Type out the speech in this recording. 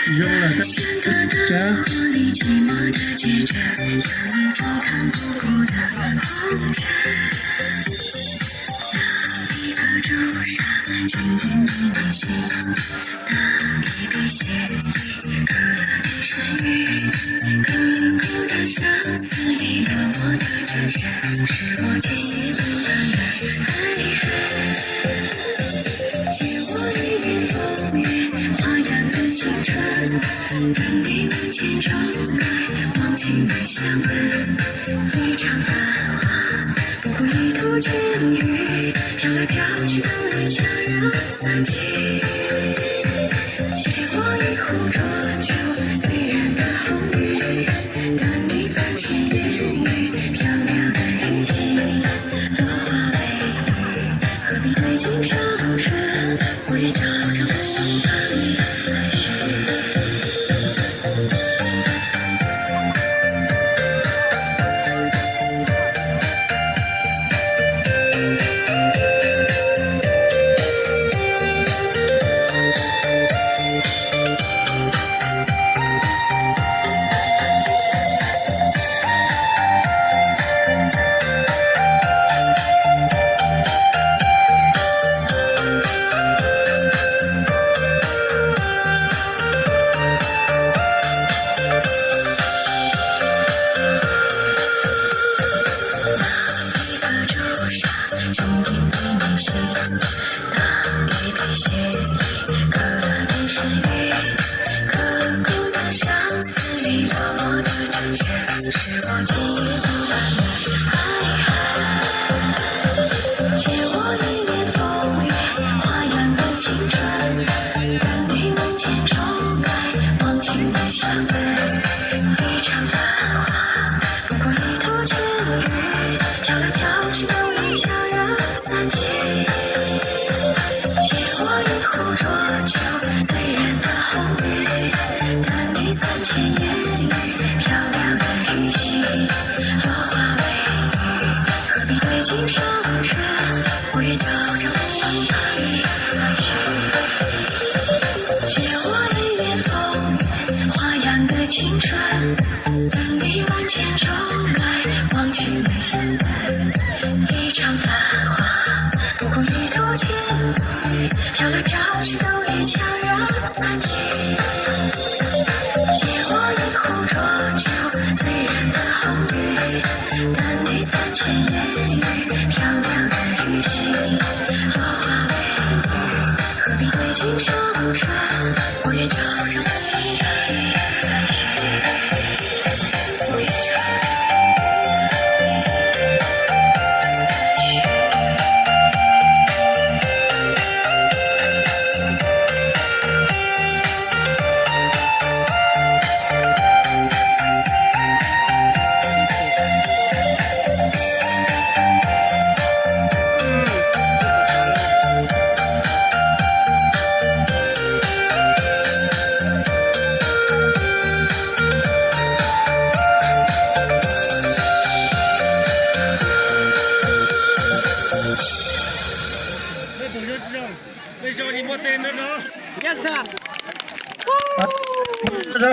扔了的这样。等你万千宠爱，忘情的相吻，一场繁华，不过一途见雨，飘来飘去，风里悄然散去。借我一壶浊酒，醉人的红雨，但你3000言语，飘渺的日期，落花微雨，何必对镜上唇？我愿朝朝暮把你来续。青春，等你万千宠爱，忘情的相伴，一场繁华，不过一途见雨，飘来飘去，风里悄然散去。借我一壶浊酒，醉人的红雨，但你3000言语，飘渺的日期，落花微雨，何必对镜上唇？我愿朝朝暮把你来续。为什么你没带那个？Yes sir。这。